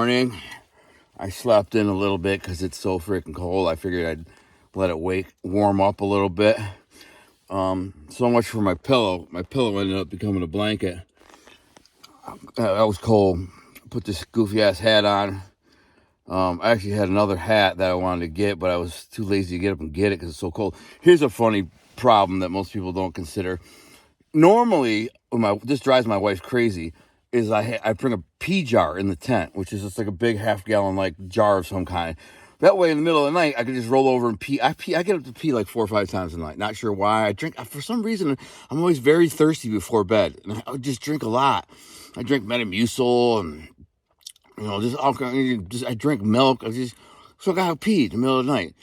morning. I slept in a little bit because it's so freaking cold. I figured I'd let it warm up a little bit. So much for my pillow. My pillow ended up becoming a blanket. That was cold. Put this goofy ass hat on. I actually had another hat that I wanted to get, but I was too lazy to get up and get it because it's so cold. Here's a funny problem that most people don't consider. Normally, this drives my wife crazy, is I bring a pee jar in the tent, which is just like a big half-gallon like jar of some kind. That way, in the middle of the night, I can just roll over and pee. I get up to pee like 4 or 5 times a night. Not sure why. I drink, for some reason, I'm always very thirsty before bed. And I just drink a lot. I drink Metamucil and, just all kind. I drink milk. So I gotta pee in the middle of the night.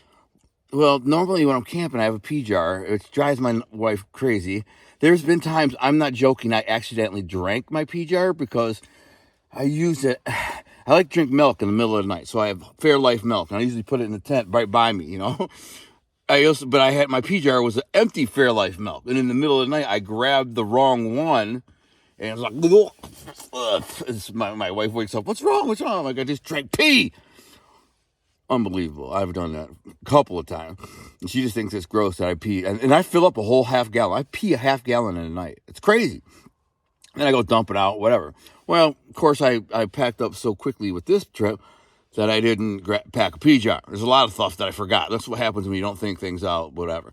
Well, normally when I'm camping, I have a pee jar. It drives my wife crazy. There's been times, I'm not joking, I accidentally drank my pee jar because I use it. I like to drink milk in the middle of the night, so I have Fairlife milk, and I usually put it in the tent right by me, But I had my pee jar was an empty Fairlife milk, and in the middle of the night, I grabbed the wrong one, and it's like, my wife wakes up, what's wrong? I'm like, I just drank pee. Unbelievable. I've done that a couple of times. And she just thinks it's gross that I pee. And I fill up a whole half gallon. I pee a half gallon in a night. It's crazy. And I go dump it out, whatever. Well, of course, I packed up so quickly with this trip that I didn't pack a pee jar. There's a lot of stuff that I forgot. That's what happens when you don't think things out, whatever.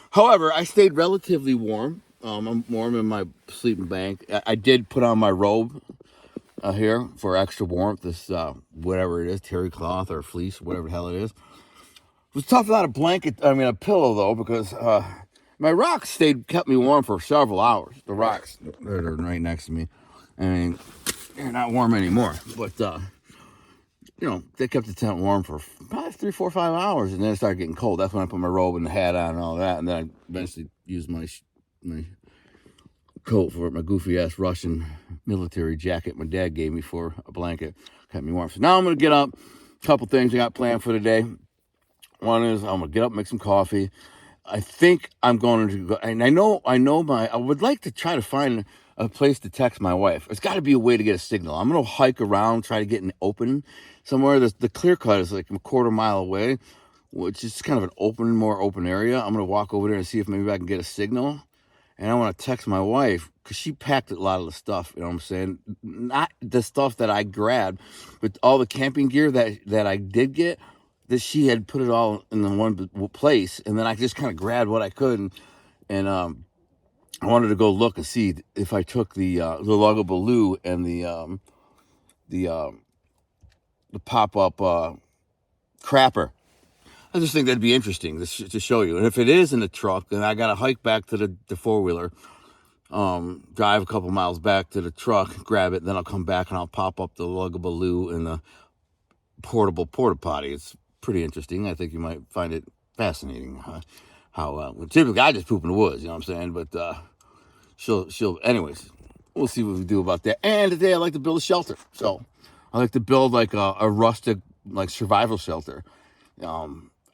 However, I stayed relatively warm. I'm warm in my sleeping bag. I did put on my robe here for extra warmth, this whatever it is, terry cloth or fleece, whatever the hell it is. It was tough without a pillow though, because my rocks kept me warm for several hours. The rocks that are right next to me, I mean, they're not warm anymore, but they kept the tent warm for probably 3, 4, 5 hours, and then it started getting cold. That's when I put my robe and the hat on and all that, and then I eventually used my coat for my goofy ass Russian military jacket my dad gave me for a blanket. Kept me warm. So now I'm gonna get up. A couple things I got planned for today. One is I'm gonna get up, make some coffee. I think I'm going to go, and I would like to try to find a place to text my wife. There's got to be a way to get a signal. I'm gonna hike around, try to get an open somewhere. The clear cut is like a quarter mile away, which is kind of an more open area. I'm gonna walk over there and see if maybe I can get a signal. And I want to text my wife because she packed a lot of the stuff, you know what I'm saying? Not the stuff that I grabbed, but all the camping gear that I did get, that she had put it all in the one place. And then I just kind of grabbed what I could. And I wanted to go look and see if I took the Lugabaloo and the pop-up crapper. I just think that'd be interesting to show you. And if it is in the truck, then I got to hike back to the four-wheeler, drive a couple miles back to the truck, grab it, then I'll come back and I'll pop up the Lugabaloo and the portable porta potty. It's pretty interesting. I think you might find it fascinating how typically I just poop in the woods, you know what I'm saying? But she'll anyways, we'll see what we do about that. And today I like to build a shelter. So I like to build like a rustic like survival shelter.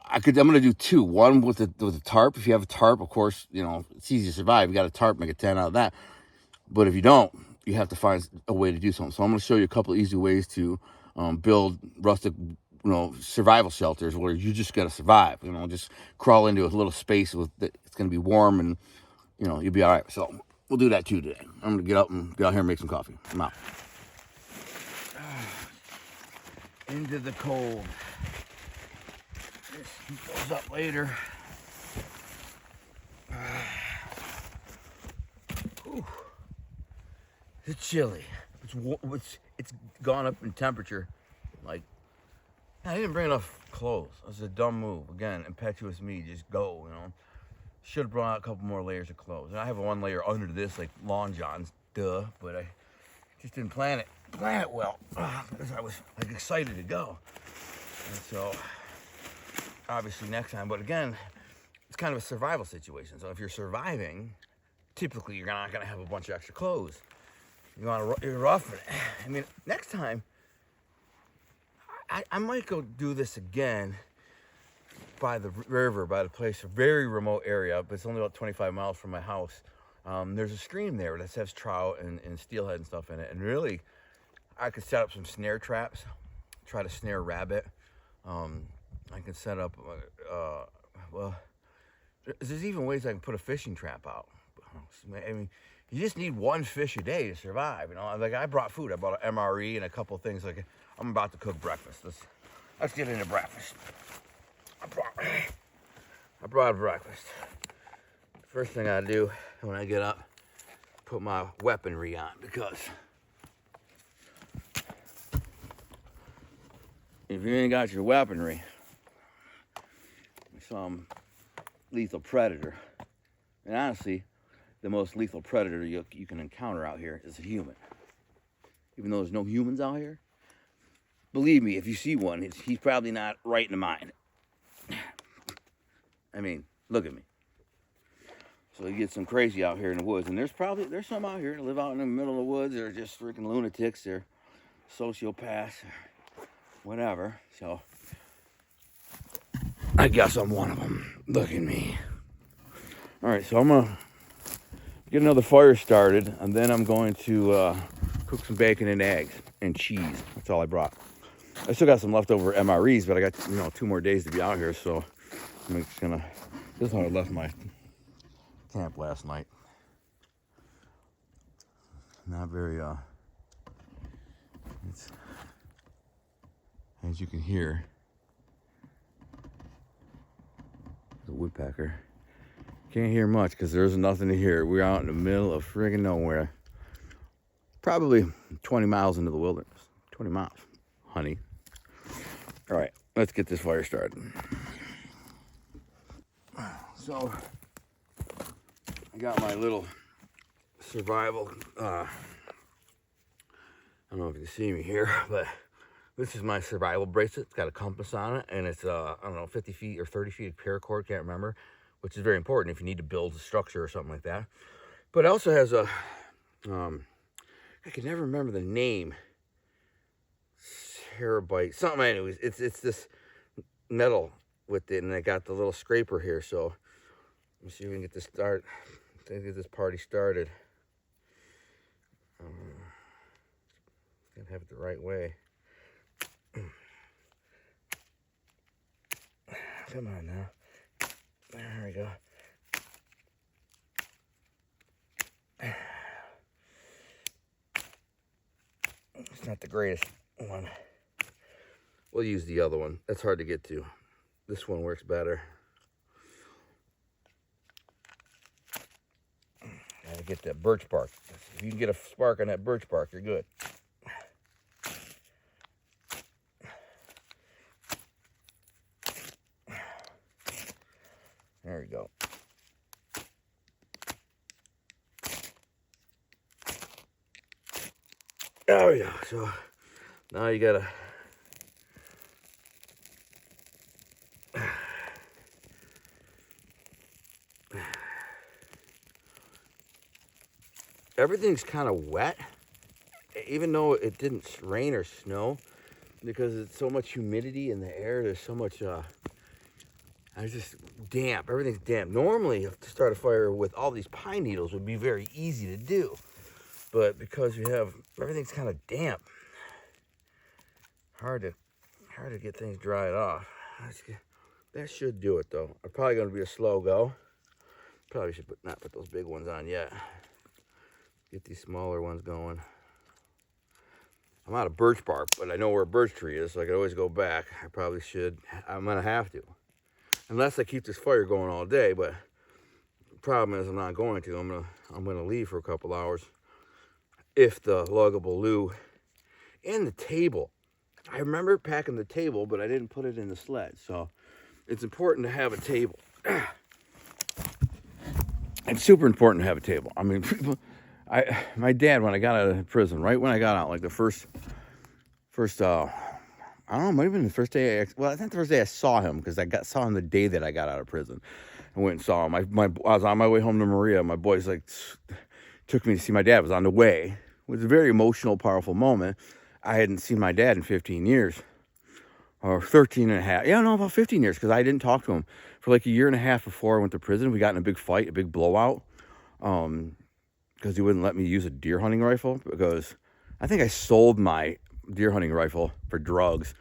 I'm gonna do 2. One with a tarp. If you have a tarp, of course, it's easy to survive. You got a tarp, make a tent out of that. But if you don't, you have to find a way to do something. So I'm gonna show you a couple of easy ways to build rustic, survival shelters where you just gotta survive. Just crawl into a little space it's gonna be warm and you'll be all right. So we'll do that too today. I'm gonna get out here and make some coffee. I'm out. Into the cold. This goes up later. It's chilly. It's gone up in temperature. Like, I didn't bring enough clothes. That's a dumb move. Again, impetuous me. Just go. Should have brought out a couple more layers of clothes. And I have one layer under this, like long johns. Duh. But I just didn't plan it well. Because I was like excited to go. And so, obviously next time, but again, it's kind of a survival situation. So if you're surviving, typically you're not going to have a bunch of extra clothes. You're rough it. I mean, next time, I might go do this again by the river, by the place, a very remote area, but it's only about 25 miles from my house. There's a stream there that has trout and steelhead and stuff in it. And really, I could set up some snare traps try to snare rabbit. I can set up, well, there's even ways I can put a fishing trap out. I mean, you just need one fish a day to survive, you know. Like, I brought food. I brought an MRE and a couple things. Like, I'm about to cook breakfast. Let's get into breakfast. I brought breakfast. First thing I do when I get up, put my weaponry on, because if you ain't got your weaponry, some lethal predator. And honestly, the most lethal predator you can encounter out here is a human. Even though there's no humans out here, believe me, if you see one, he's probably not right in the mind. I mean, look at me. So you get some crazy out here in the woods, and there's some out here that live out in the middle of the woods. They're just freaking lunatics. They're sociopaths, or whatever. So I guess I'm one of them. Look at me. All right, so I'm gonna get another fire started, and then I'm going to cook some bacon and eggs and cheese. That's all I brought. I still got some leftover MREs, but I got 2 more days to be out here, so I'm just gonna. This is how I left my camp last night. Not very it's, as you can hear, the woodpecker. Can't hear much because there's nothing to hear. We're out in the middle of friggin' nowhere. Probably 20 miles into the wilderness. 20 miles, honey. All right, let's get this fire started. So, I got my little survival, I don't know if you can see me here, but this is my survival bracelet. It's got a compass on it, and it's, I don't know, 50 feet or 30 feet of paracord, can't remember, which is very important if you need to build a structure or something like that. But it also has a, I can never remember the name, terabyte, something anyways. It's this metal with it, and I got the little scraper here, so let me see if we can get this get this party started. Gotta have it the right way. Come on now. There we go. It's not the greatest one. We'll use the other one. That's hard to get to. This one works better. Gotta get that birch bark. If you can get a spark on that birch bark, you're good. There we go. There we go. So now you gotta everything's kind of wet, even though it didn't rain or snow, because it's so much humidity in the air. There's so much it's just damp. Everything's damp. Normally, to start a fire with all these pine needles would be very easy to do, but because you have everything's kind of damp, hard to get things dried off. That should do it though. I'm probably going to be a slow go. Probably should not put those big ones on yet. Get these smaller ones going. I'm out of birch bark, but I know where a birch tree is, so I can always go back. I probably should. I'm gonna have to, unless I keep this fire going all day. But the problem is I'm not going to. I'm gonna leave for a couple hours. If the luggable loo and the table, I remember packing the table, but I didn't put it in the sled. So it's important to have a table. It's super important to have a table. I mean, my dad, when I got out of prison, right when I got out, like the first, I don't know, might have been the first day. I think the first day I saw him, because saw him the day that I got out of prison. I went and saw him. I was on my way home to Maria. My boys took me to see my dad. I was on the way. It was a very emotional, powerful moment. I hadn't seen my dad in 15 years, or 13 and a half. Yeah, no, about 15 years, because I didn't talk to him for like a year and a half before I went to prison. We got in a big fight, a big blowout. Because he wouldn't let me use a deer hunting rifle, because I think I sold my deer hunting rifle for drugs.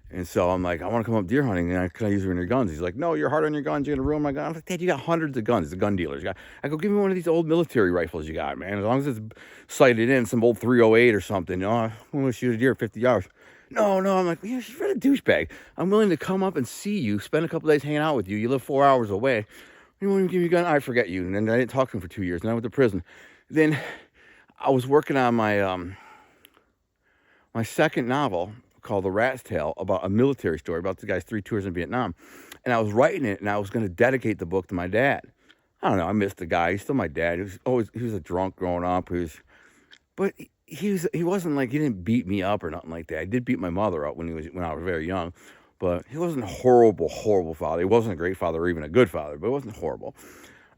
And so I'm like, I want to come up deer hunting, and can I use it in your guns? He's like, no, you're hard on your guns. You're going to ruin my gun. I'm like, Dad, you got hundreds of guns. He's a gun dealer. I go, give me one of these old military rifles you got, man. As long as it's sighted in, some old 308 or something. I want to shoot a deer at 50 yards. No. I'm like, yeah, you're a douchebag. I'm willing to come up and see you, spend a couple days hanging out with you. You live 4 hours away. You won't even give me a gun? I forget you. And then I didn't talk to him for 2 years. And I went to prison. Then I was working on my my second novel, called The Rat's Tail, about a military story about the guy's 3 tours in Vietnam. And I was writing it, and I was going to dedicate the book to my dad. I don't know, I missed the guy. He's still my dad. He was a drunk growing up. But he wasn't like, he didn't beat me up or nothing like that. I did beat my mother up when I was very young, but he wasn't a horrible father. He wasn't a great father or even a good father, but he wasn't horrible.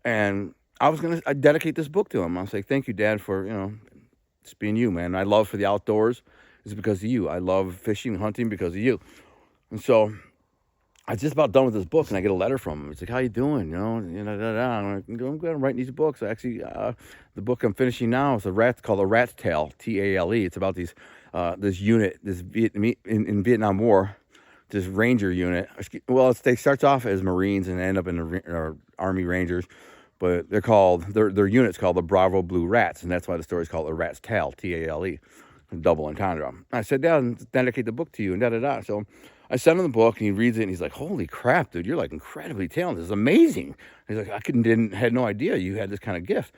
And I was going to dedicate this book to him. I was like, thank you, Dad, for, just being you, man. My love for the outdoors is because of you. I love fishing and hunting because of you. And so I was just about done with this book, and I get a letter from him. It's like, how you doing? I'm like, I'm good. I'm writing these books. Actually, the book I'm finishing now is called The Rat's Tail, T-A-L-E. It's about this unit, in Vietnam War, this Ranger unit. Well, they starts off as Marines and end up in the Army Rangers, but their unit's called the Bravo Blue Rats, and that's why the story's called The Rat's Tail, T-A-L-E. Double entendre. I said, Dad, dedicate the book to you, and da-da-da. So I sent him the book, and he reads it, and he's like, holy crap, dude, you're like incredibly talented. It's amazing. He's like, had no idea you had this kind of gift.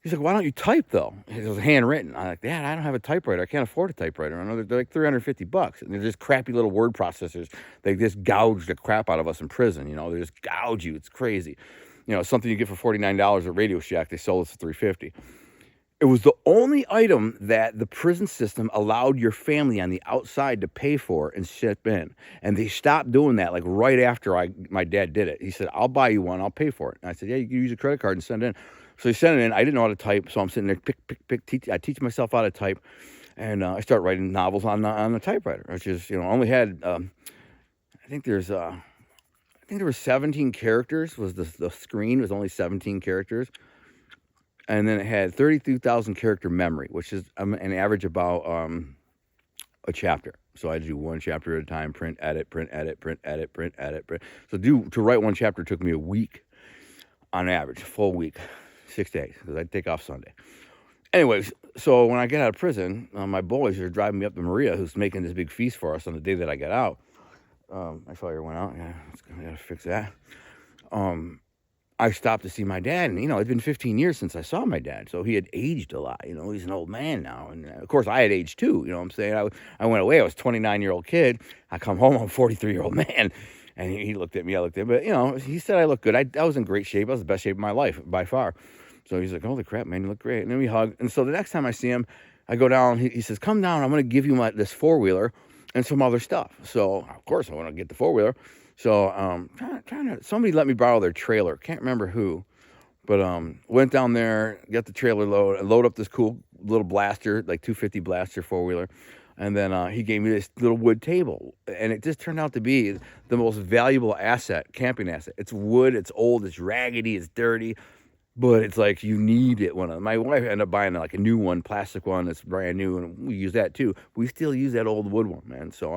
He's like, why don't you type, though? It was handwritten. I'm like, Dad, I don't have a typewriter. I can't afford a typewriter. I know they're like $350, and they're just crappy little word processors. They just gouge the crap out of us in prison. They just gouge you. It's crazy. Something you get for $49 at Radio Shack, they sold us for $350. It was the only item that the prison system allowed your family on the outside to pay for and ship in. And they stopped doing that like right after my dad did it. He said, I'll buy you one. I'll pay for it. And I said, yeah, you can use a credit card and send it in. So he sent it in. I didn't know how to type. So I'm sitting there, I teach myself how to type. And I start writing novels on the typewriter, which is, only had, I think there were 17 characters. The screen was only 17 characters. And then it had 32,000 character memory, which is an average about a chapter. So I had to do one chapter at a time, print, edit, print, edit, print, edit, print, edit, print. So to write one chapter took me a week on average, a full week, 6 days, because I'd take off Sunday. Anyways, so when I get out of prison, my boys are driving me up to Maria, who's making this big feast for us on the day that I get out. My fire went out. Yeah, I gotta fix that. I stopped to see my dad, and, it's been 15 years since I saw my dad, so he had aged a lot. He's an old man now, and, of course, I had aged, too, what I'm saying? I went away, I was a 29-year-old kid. I come home, I'm a 43-year-old man, and he looked at me, I looked at him, but, he said I looked good. I was in great shape. I was the best shape of my life, by far. So he's like, holy crap, man, you look great. And then we hug, and so the next time I see him, I go down, he says, come down, I'm going to give you this four-wheeler and some other stuff. So, of course, I want to get the four-wheeler. So, somebody let me borrow their trailer. Can't remember who, but, went down there, got the trailer load up this cool little blaster, like 250 blaster 4-wheeler. And then, he gave me this little wood table, and it just turned out to be the most valuable camping asset. It's wood, it's old, it's raggedy, it's dirty, but it's like, you need it. My wife ended up buying like a new one, plastic one that's brand new, and we use that too. We still use that old wood one, man. So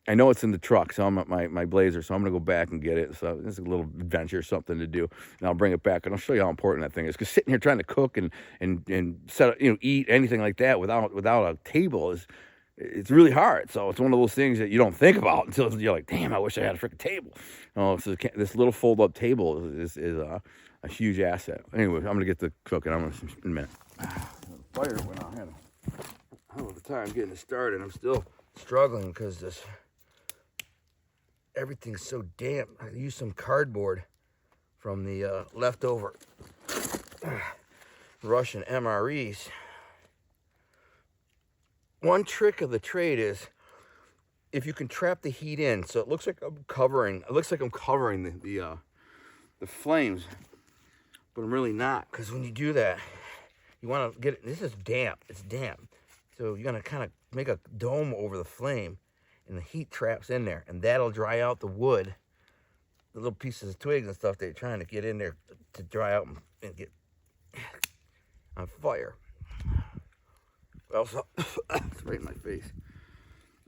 I know it's in the truck, so I'm at my Blazer, so I'm going to go back and get it. So it's a little adventure, something to do, and I'll bring it back, and I'll show you how important that thing is, because sitting here trying to cook and set up, eat anything like that without a table it's really hard. So it's one of those things that you don't think about until you're like, damn, I wish I had a freaking table. So this little fold-up table is a huge asset. Anyway, I'm going to get to cooking. In a minute. Fire went out. I had a hell of a time getting it started. I'm still struggling because everything's so damp. I used some cardboard from the leftover Russian MREs. One trick of the trade is if you can trap the heat in, so it looks like I'm covering the flames, but I'm really not, because when you do that, you want to get it. This is damp. It's damp, so you're gonna kind of make a dome over the flame, and the heat traps in there, and that'll dry out the wood, the little pieces of twigs and stuff that you're trying to get in there to dry out and get on fire. Also, it's right in my face.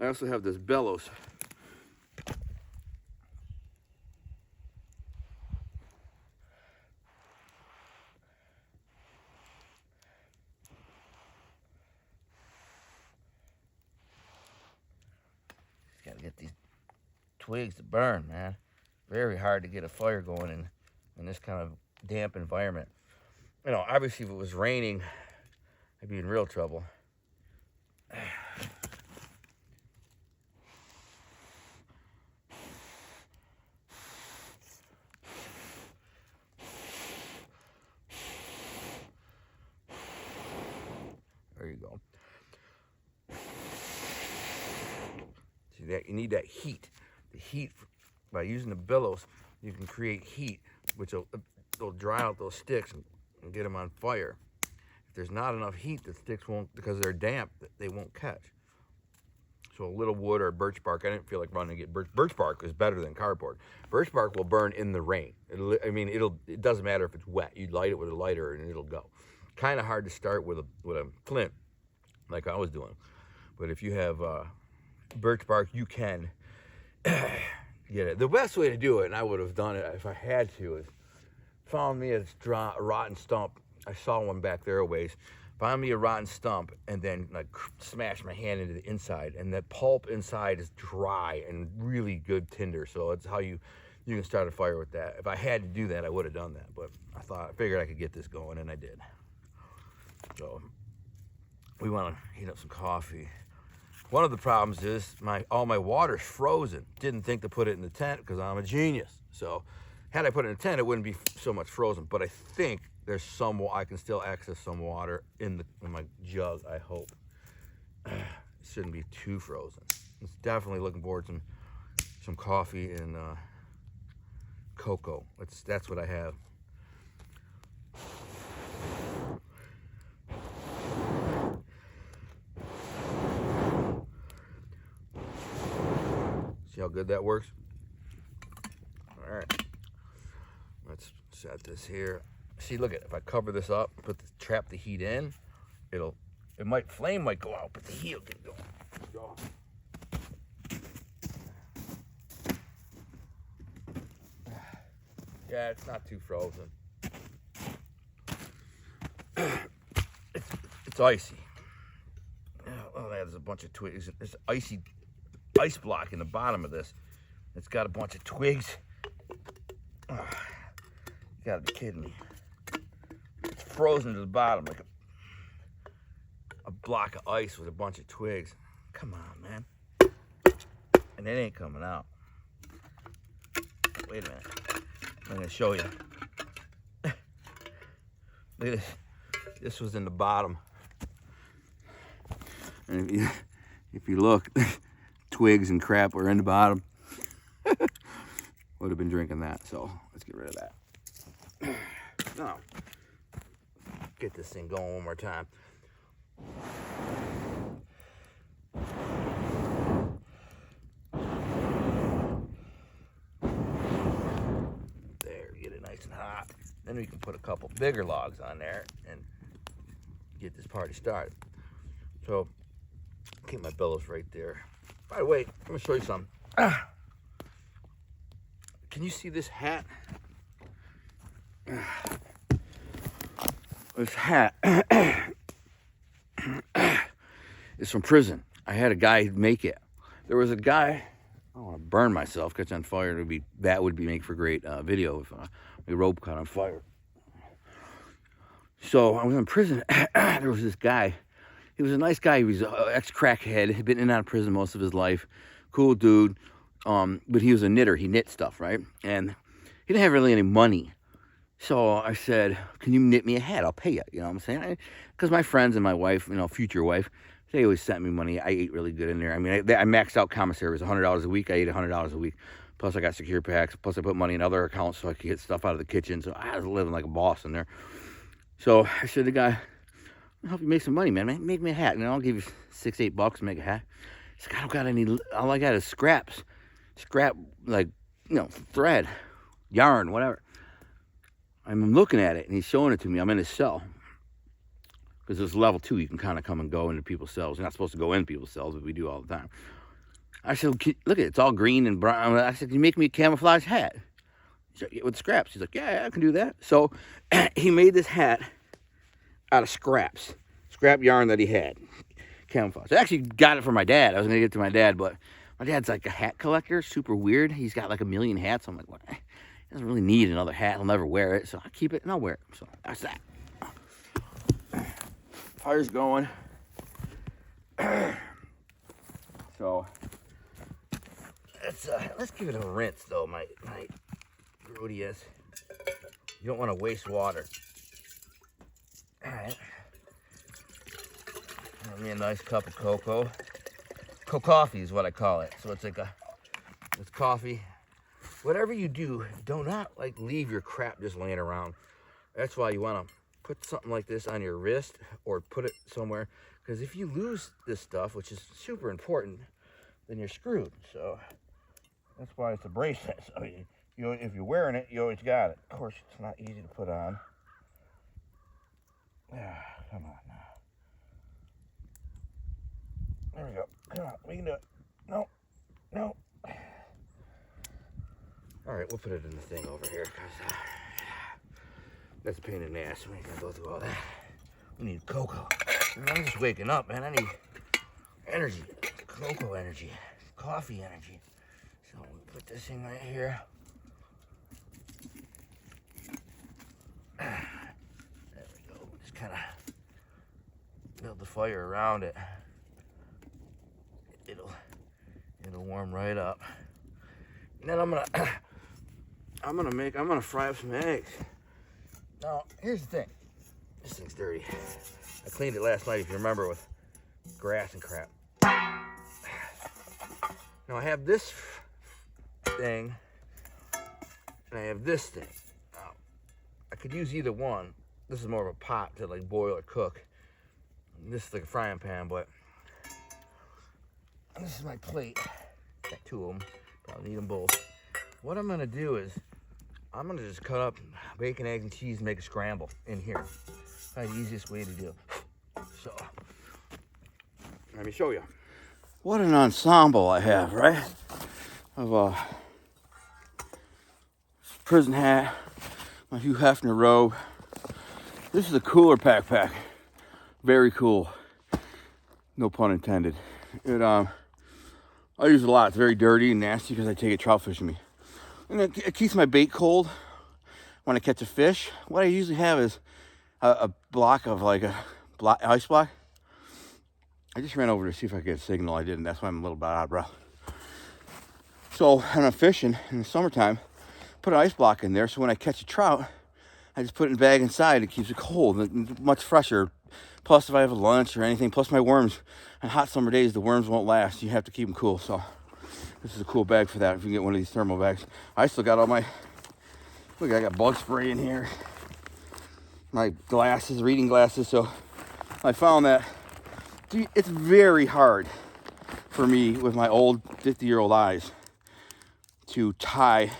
I also have this bellows. Just gotta get these twigs to burn, man. Very hard to get a fire going in this kind of damp environment. You know, obviously if it was raining, I'd be in real trouble. There you go. See that? You need that heat. The heat, by using the bellows, you can create heat, which will dry out those sticks and get them on fire. If there's not enough heat, the sticks won't, because they're damp, they won't catch. So a little wood or birch bark, I didn't feel like running to get birch bark is better than cardboard. Birch bark will burn in the rain. It doesn't matter if it's wet. You light it with a lighter and it'll go. Kind of hard to start with a flint, like I was doing. But if you have birch bark, you can get it. The best way to do it, and I would have done it if I had to, is found me a rotten stump. I saw one back there a ways. Found me a rotten stump and then like smash my hand into the inside, and that pulp inside is dry and really good tinder. So it's how you can start a fire with that. If I had to do that, I would have done that, but I figured I could get this going, and I did. So we want to heat up some coffee. One of the problems is all my water's frozen. Didn't think to put it in the tent because I'm a genius. So had I put it in a tent, it wouldn't be so much frozen. But I think there's I can still access some water in my jug, I hope. It shouldn't be too frozen. It's definitely looking forward to some coffee and cocoa. That's what I have. See how good that works? All right. Let's set this here. See, look at it. If I cover this up, trap the heat in, flame might go out, but the heat will get going. Yeah, it's not too frozen. It's icy. Oh, there's a bunch of twigs. There's ice block in the bottom of this. It's got a bunch of twigs. You gotta be kidding me. It's frozen to the bottom like a block of ice with a bunch of twigs. Come on, man. And it ain't coming out. Wait a minute. I'm gonna show you. Look at this. This was in the bottom. And if you look, twigs and crap were in the bottom. Would have been drinking that, so let's get rid of that. Now, get this thing going one more time. There, get it nice and hot. Then we can put a couple bigger logs on there and get this party started. So, keep my bellows right there. By the way, I'm gonna show you something. Can you see this hat? This hat is from prison. I had a guy make it. There was a guy, I don't want to burn myself, catch on fire. That would make for great video if my rope caught on fire. So I was in prison. There was this guy. He was a nice guy. He was an ex-crackhead. He'd been in and out of prison most of his life. Cool dude. But he was a knitter. He knit stuff, right? And he didn't have really any money. So I said, can you knit me a hat? I'll pay you. You know what I'm saying? Because my friends and my wife, future wife, they always sent me money. I ate really good in there. I mean, I maxed out commissary. It was $100 a week. I ate $100 a week. Plus I got secure packs. Plus I put money in other accounts so I could get stuff out of the kitchen. So I was living like a boss in there. So I said to the guy, I'll help you make some money, man. Make me a hat. And I'll give you $6-8 to make a hat. He said, I don't got any. All I got is scraps. Scrap, thread, yarn, whatever. I'm looking at it, and he's showing it to me. I'm in his cell. Because there's level 2. You can kind of come and go into people's cells. You're not supposed to go in people's cells, but we do all the time. I said, look at it, it's all green and brown. I said, can you make me a camouflage hat? With scraps. He's like, yeah, I can do that. So he made this hat out of scraps. Scrap yarn that he had. Camouflage. I actually got it for my dad. I was going to get it to my dad, but my dad's like a hat collector. Super weird. He's got like 1 million hats. I'm like, what? He doesn't really need another hat. He'll never wear it. So I keep it and I'll wear it. So that's that. Fire's going. So let's give it a rinse though, my Grodius. You don't want to waste water. All right. Give me a nice cup of cocoa. Coffee is what I call it. So it's like it's coffee. Whatever you do, do not like leave your crap just laying around. That's why you want to put something like this on your wrist or put it somewhere. Because if you lose this stuff, which is super important, then you're screwed. So that's why it's a bracelet. So if you're wearing it, you always got it. Of course, it's not easy to put on. Come on now. There we go. Come on, we can do it. No. All right, we'll put it in the thing over here because that's a pain in the ass. We ain't gonna go through all that. We need cocoa. I'm just waking up, man. I need energy, cocoa energy, coffee energy. So we'll put this thing right here. There we go. Just kind of build the fire around it. It'll warm right up. And then I'm gonna fry up some eggs. Now, here's the thing. This thing's dirty. I cleaned it last night, if you remember, with grass and crap. Now I have this thing, and I have this thing. Now, I could use either one. This is more of a pot to like boil or cook. And this is like a frying pan, but this is my plate. Got 2 of them. Probably need them both. What I'm gonna do is I'm gonna just cut up bacon, eggs, and cheese and make a scramble in here. That's the easiest way to do it. So let me show you. What an ensemble I have, right? Of a prison hat, my Hugh Hefner robe. This is a cooler backpack. Very cool. No pun intended. I use it a lot. It's very dirty and nasty because I take it trout fishing me. And it keeps my bait cold when I catch a fish. What I usually have is a block of like ice block. I just ran over to see if I could get a signal. I didn't. That's why I'm a little bit out of breath. So when I'm fishing in the summertime, put an ice block in there. So when I catch a trout, I just put it in a bag inside. It keeps it cold and much fresher. Plus, if I have a lunch or anything, plus my worms, on hot summer days, the worms won't last. You have to keep them cool. So this is a cool bag for that if you can get one of these thermal bags. I still got all my, look, I got bug spray in here. My glasses, reading glasses. So I found that it's very hard for me with my old 50-year-old eyes to tie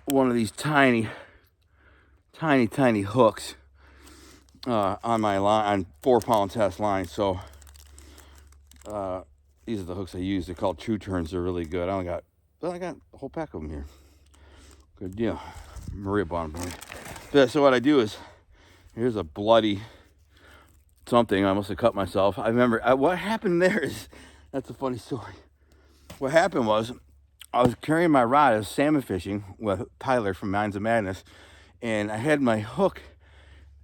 one of these tiny hooks on my line, on 4-pound test line. So these are the hooks I use. They're called True Turns. They're really good. I got a whole pack of them here. Good deal. Maria bought them. So what I do is, here's a bloody something. I must have cut myself. I remember what happened there is, that's a funny story. What happened was, I was carrying my rod. I was salmon fishing with Tyler from Minds of Madness, and I had my hook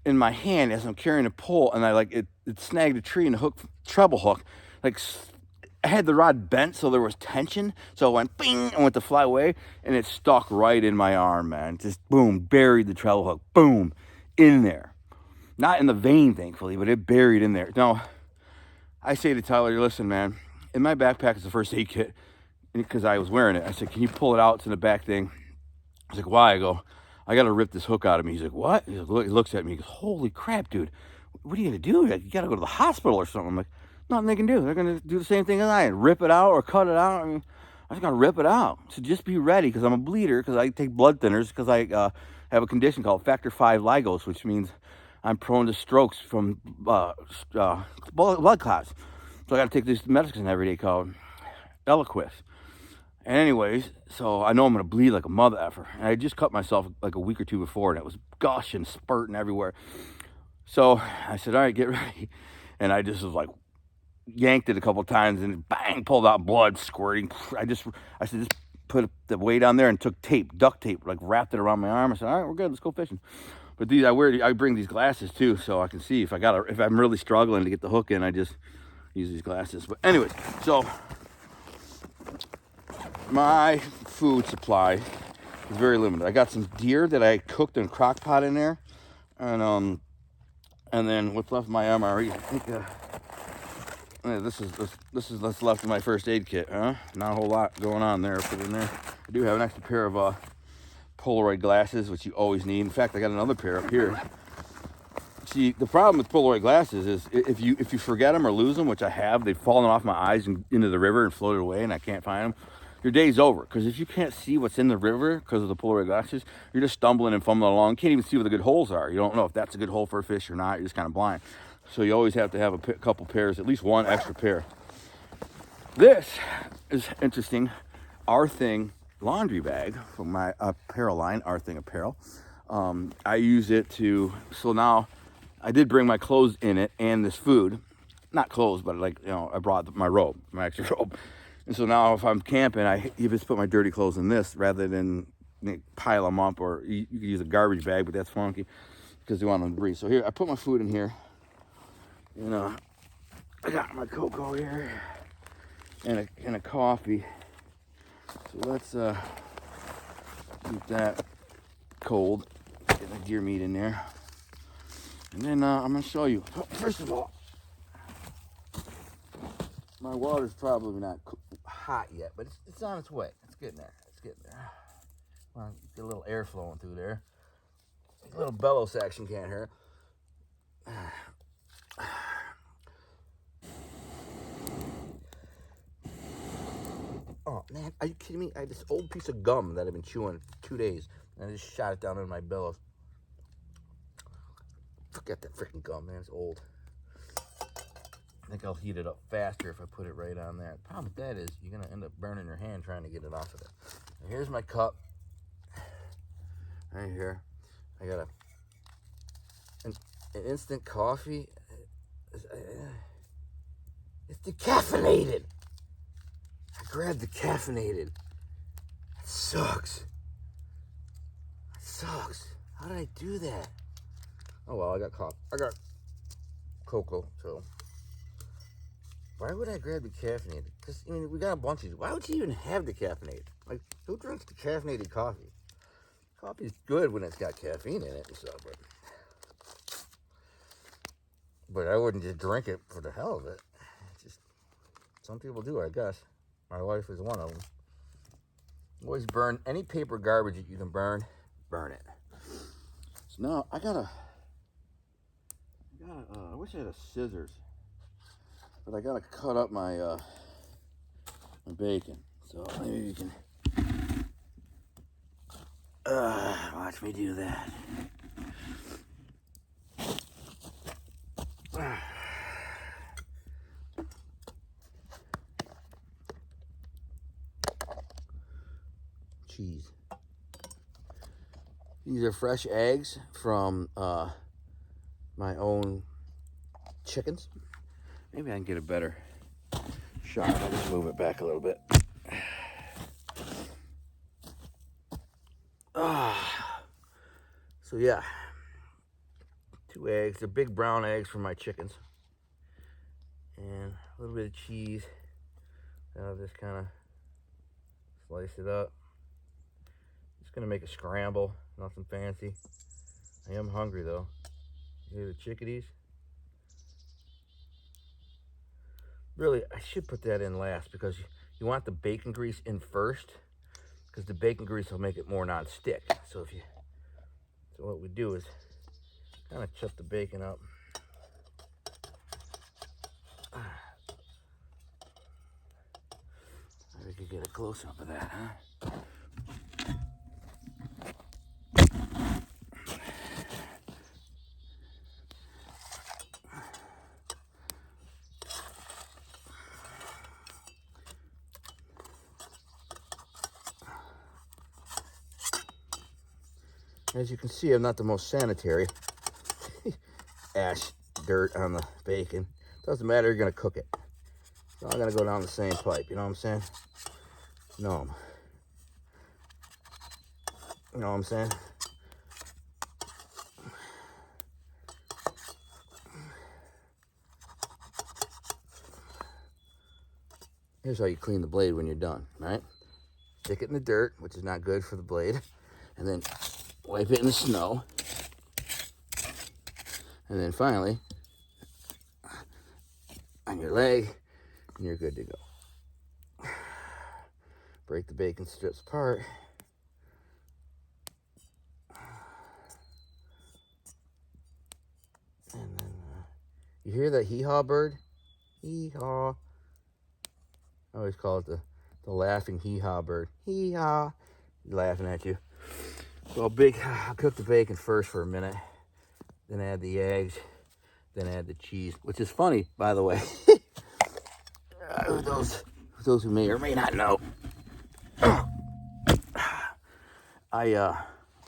in my hand as I'm carrying a pole, and it snagged a tree, and the hook, treble hook, I had the rod bent so there was tension, so it went bing and went to fly away, and it stuck right in my arm, man. Just boom, buried the treble hook, boom, in there. Not in the vein, thankfully, but it buried in there. Now, I say to Tyler, listen, man, in my backpack is the first aid kit, because I was wearing it. I said, can you pull it out? It's in the back thing. He's like, why? I go, I got to rip this hook out of me. He's like, what? He looks at me. He goes, holy crap, dude. What are you going to do? You got to go to the hospital or something. I'm like, nothing they can do. They're going to do the same thing as I did. Rip it out or cut it out. I mean, I just got to rip it out. So just be ready, because I'm a bleeder, because I take blood thinners, because I have a condition called factor 5 ligos, which means I'm prone to strokes from blood clots. So I got to take this medicine every day called Eliquis. And anyways, so I know I'm going to bleed like a mother effer. And I just cut myself like a week or two before, and it was gushing, spurting everywhere. So I said, all right, get ready. And I just was like, yanked it a couple times, and bang, pulled out blood squirting. I said, just put the weight on there and took tape, duct tape, like wrapped it around my arm. I said, all right, we're good, let's go fishing. But I bring these glasses too, so I can see if I'm really struggling to get the hook in, I just use these glasses. But anyways, so my food supply is very limited. I got some deer that I cooked in a crock pot in there, and then what's left of my MRE. I think this is what's left of my first aid kit. Not a whole lot going on there. Put in there. I do have an extra pair of Polaroid glasses, which you always need. In fact, I got another pair up here. See, the problem with Polaroid glasses is if you forget them or lose them, which I have, they've fallen off my eyes and into the river and floated away, and I can't find them. Your day's over, because if you can't see what's in the river because of the Polaroid glasses, you're just stumbling and fumbling along. You can't even see where the good holes are. You don't know if that's a good hole for a fish or not. You're just kind of blind. So you always have to have a couple pairs, at least one extra pair. This is interesting. Our Thing laundry bag from my apparel line, Our Thing Apparel. I use it so now I did bring my clothes in it and this food. Not clothes, but I brought my robe, my extra robe. And so now if I'm camping, I just put my dirty clothes in this rather than pile them up, or you could use a garbage bag, but that's funky because you want them to breathe. So here, I put my food in here. And I got my cocoa here and a coffee. So let's keep that cold. Get my deer meat in there. And then I'm going to show you. First of all, my water's probably not hot yet, but it's on its way. It's getting there. Well, get a little air flowing through there. A little bellow section can't hurt. Oh man, are you kidding me? I had this old piece of gum that I've been chewing for 2 days, and I just shot it down in my bellows. Forget that freaking gum, man. It's old. I think I'll heat it up faster if I put it right on there. The problem with that is you're going to end up burning your hand trying to get it off of there. And here's my cup. Right here. I got an instant coffee. It's decaffeinated. I grabbed decaffeinated. That sucks. How did I do that? Oh well, I got cocoa, so. Why would I grab decaffeinated? Because, we got a bunch of these. Why would you even have decaffeinated? Like, who drinks decaffeinated coffee? Coffee's good when it's got caffeine in it and stuff, but I wouldn't just drink it for the hell of it. Just, some people do, I guess. My wife is one of them. Always burn any paper garbage that you can burn it. So now, I wish I had a scissors. But I gotta cut up my my bacon. So maybe you can watch me do that. Cheese. These are fresh eggs from my own chickens. Maybe I can get a better shot. I'll just move it back a little bit. So yeah, 2 eggs. They're big brown eggs from my chickens. And a little bit of cheese. I'll just kind of slice it up. Just gonna make a scramble, nothing fancy. I am hungry though. Hear the chickadees. Really, I should put that in last because you want the bacon grease in first, because the bacon grease will make it more non-stick. So what we do is kind of chop the bacon up. We could get a close-up of that, huh? As you can see, I'm not the most sanitary. Ash, dirt on the bacon. Doesn't matter, you're gonna cook it. It's all gonna go down the same pipe, you know what I'm saying? No. You know what I'm saying? Here's how you clean the blade when you're done, right? Stick it in the dirt, which is not good for the blade, and then wipe it in the snow. And then finally, on your leg, and you're good to go. Break the bacon strips apart. And then, you hear that hee-haw bird? Hee-haw. I always call it the laughing hee-haw bird. Hee-haw. He's laughing at you. So I'll cook the bacon first for a minute. Then add the eggs. Then add the cheese. Which is funny, by the way. those who may or may not know. I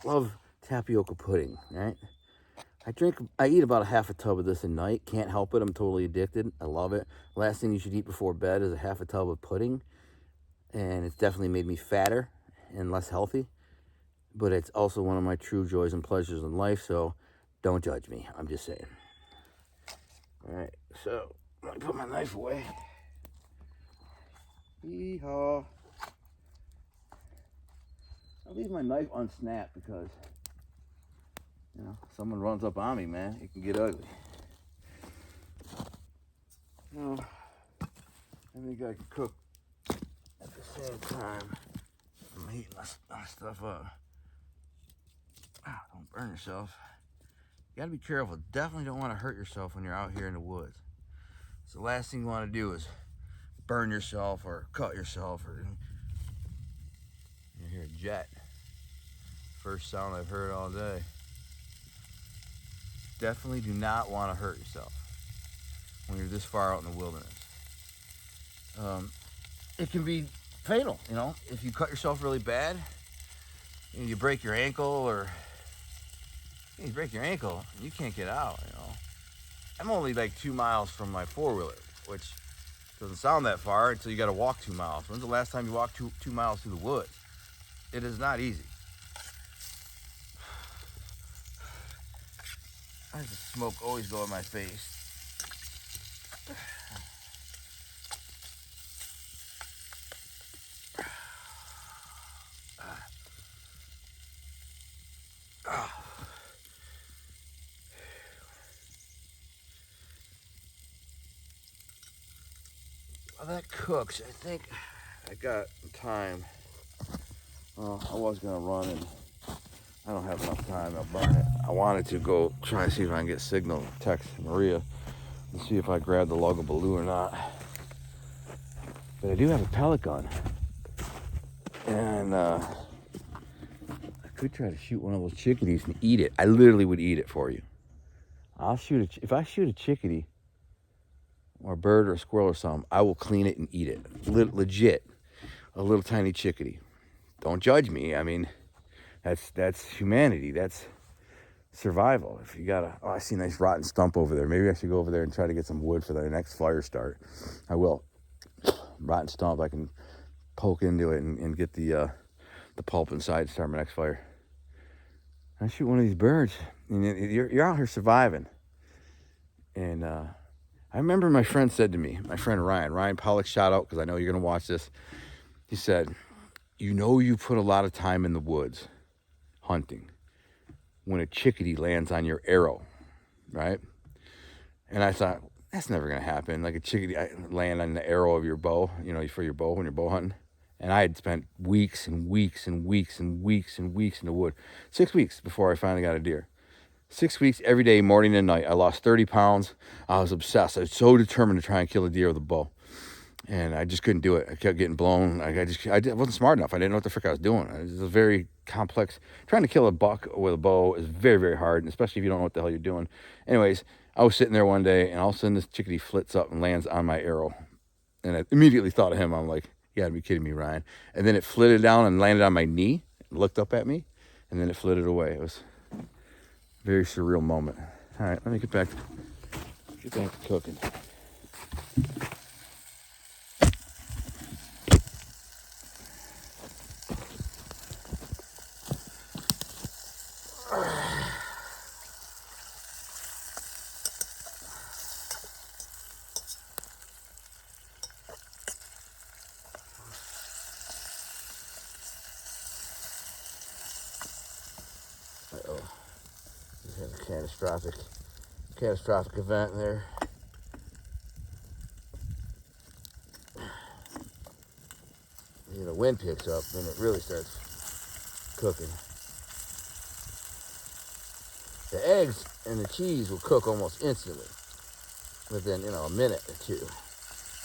love tapioca pudding, right? I eat about a half a tub of this a night. Can't help it. I'm totally addicted. I love it. Last thing you should eat before bed is a half a tub of pudding. And it's definitely made me fatter and less healthy. But it's also one of my true joys and pleasures in life. So don't judge me. I'm just saying. All right. So I'm going to put my knife away. Yeehaw. I'll leave my knife unsnapped because, you know, someone runs up on me, man. It can get ugly. No, I think I can cook at the same time. I'm heating my stuff up. Don't burn yourself. You gotta be careful. Definitely don't want to hurt yourself when you're out here in the woods. So the last thing you want to do is burn yourself or cut yourself. Or you hear a jet. First sound I've heard all day. Definitely do not want to hurt yourself when you're this far out in the wilderness. It can be fatal, you know, if you cut yourself really bad and you break your ankle, or you break your ankle, you can't get out, you know. I'm only like 2 miles from my four-wheeler, which doesn't sound that far until you got to walk 2 miles. When's the last time you walked 2 miles through the woods? It is not easy. Why does the smoke always go in my face? While that cooks, I think I got time. Well, I was gonna run and I don't have enough time. I'll burn it. I wanted to go try and see if I can get signal, text Maria, and see if I grab the lug of baloo or not. But I do have a pellet gun, and I could try to shoot one of those chickadees and eat it. I literally would eat it for you. I'll shoot it. If I shoot a chickadee or a bird or a squirrel or something, I will clean it and eat it. Legit, a little tiny chickadee. Don't judge me. I mean, that's humanity. That's survival. If you got I see a nice rotten stump over there. Maybe I should go over there and try to get some wood for the next fire start. I will. Rotten stump, I can poke into it and get the pulp inside to start my next fire. I shoot one of these birds, and you're out here surviving. And I remember my friend said to me, my friend Ryan Pollock, shout out, because I know you're going to watch this. He said, you know you put a lot of time in the woods hunting when a chickadee lands on your arrow, right? And I thought, that's never going to happen. Like a chickadee land on the arrow of your bow, you know, for your bow when you're bow hunting. And I had spent weeks and weeks and weeks and weeks and weeks in the wood. 6 weeks before I finally got a deer. 6 weeks every day, morning and night. I lost 30 pounds. I was obsessed. I was so determined to try and kill a deer with a bow. And I just couldn't do it. I kept getting blown. I wasn't smart enough. I didn't know what the frick I was doing. It was very complex. Trying to kill a buck with a bow is very, very hard, especially if you don't know what the hell you're doing. Anyways, I was sitting there one day, and all of a sudden this chickadee flits up and lands on my arrow. And I immediately thought of him. I'm like, you gotta be kidding me, Ryan. And then it flitted down and landed on my knee, and looked up at me. and then it flitted away. It was a very surreal moment. All right, let me get back to cooking. Just had a catastrophic event there. The wind picks up, then it really starts cooking. The eggs and the cheese will cook almost instantly, within a minute or two.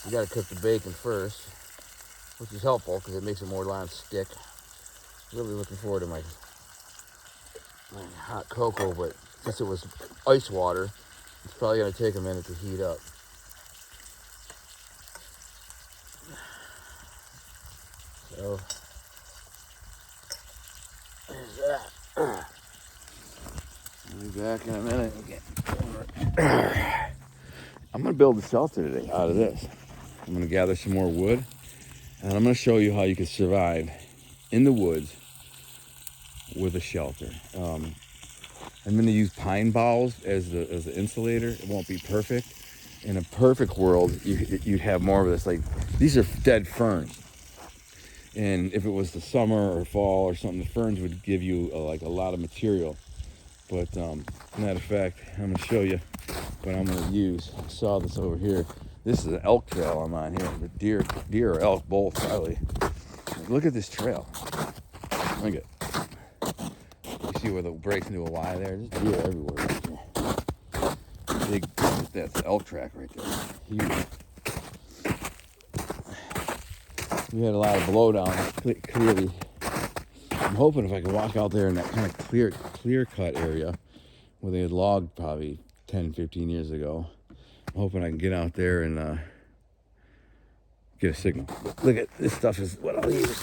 You got to cook the bacon first, which is helpful because it makes it more non-stick. Really looking forward to my hot cocoa, but since it was ice water, it's probably going to take a minute to heat up. So, there's that. I'll be back in a minute. I'm going to build a shelter today out of this. I'm going to gather some more wood, and I'm going to show you how you can survive in the woods with a shelter. I'm going to use pine boughs as the insulator. It won't be perfect. In a perfect world, you'd have more of this. Like, these are dead ferns. And if it was the summer or fall or something, the ferns would give you a lot of material. But matter of fact, I'm going to show you what I'm going to use. I saw this over here. This is an elk trail I'm on here. The deer or elk, both probably. Look at this trail. Look at it. You see where the breaks into a Y there? There's deer everywhere right there. Big, that's the elk track right there. Huge. We had a lot of blowdown, clearly. I'm hoping if I can walk out there in that kind of clear cut area where they had logged probably 10, 15 years ago. I'm hoping I can get out there and get a signal. Look at this stuff is what I'll use.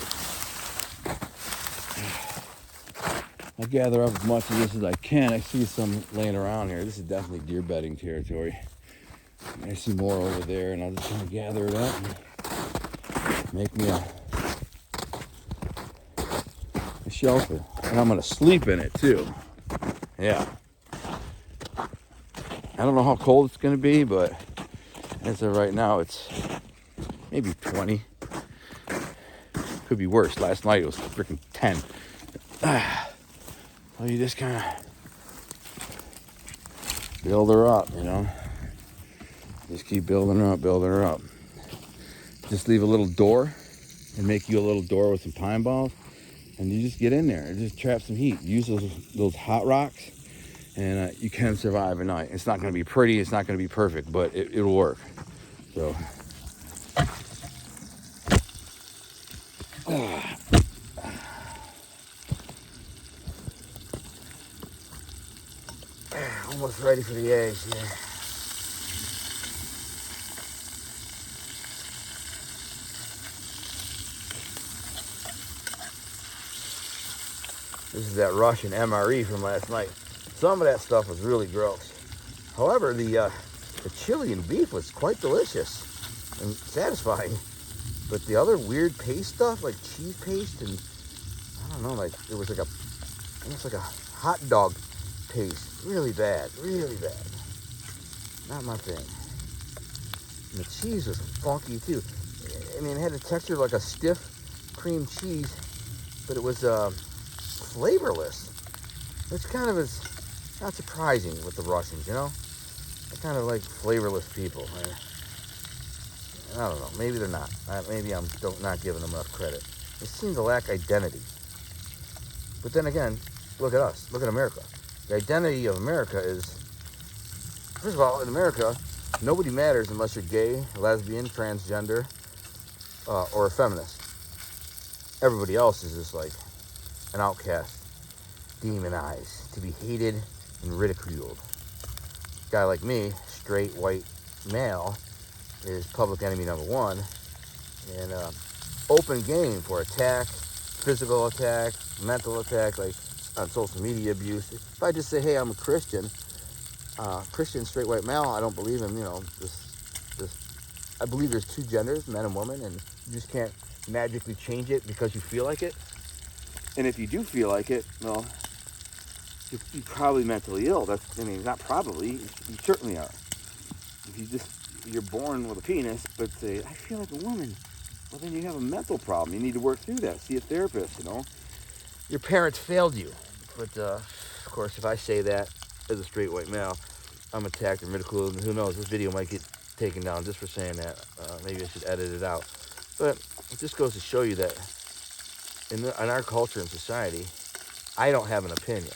I gather up as much of this as I can. I see some laying around here. This is definitely deer bedding territory. I see more over there, and I'll just kind of gather it up and make me a shelter. And I'm going to sleep in it, too. Yeah. I don't know how cold it's going to be, but as of right now, it's maybe 20. Could be worse. Last night, it was freaking 10. Well, you just kind of build her up, Just keep building her up. Just leave a little door and make you a little door with some pine boughs, and you just get in there and just trap some heat. Use those hot rocks, and you can survive a night. It's not going to be pretty. It's not going to be perfect, but it'll work. So. Almost ready for the eggs here. This is that Russian MRE from last night. Some of that stuff was really gross. However, the chili and beef was quite delicious and satisfying. But the other weird paste stuff, like cheese paste and I don't know, it was almost like a hot dog paste. Really bad. Not my thing. And the cheese was funky too. I mean, it had a texture like a stiff cream cheese, but it was flavorless. Which kind of is not surprising with the Russians, They're kind of like flavorless people. I don't know. Maybe they're not. Maybe I'm not giving them enough credit. They seem to lack identity. But then again, look at us. Look at America. The identity of America is, first of all, in America, nobody matters unless you're gay, lesbian, transgender, or a feminist. Everybody else is just like an outcast, demonized, to be hated and ridiculed. A guy like me, straight, white, male, is public enemy number one, and open game for attack, physical attack, mental attack. Like, on social media abuse. If I just say, hey, I'm a Christian, Christian straight white male, I don't believe in, I believe there's two genders, men and women, and you just can't magically change it because you feel like it. And if you do feel like it, well, you're probably mentally ill. Not probably, you certainly are. If you're born with a penis, but say, I feel like a woman, well, then you have a mental problem. You need to work through that. See a therapist, Your parents failed you. But, of course, if I say that as a straight white male, I'm attacked and ridiculed, and who knows, this video might get taken down just for saying that. Maybe I should edit it out. But it just goes to show you that in our culture and society, I don't have an opinion.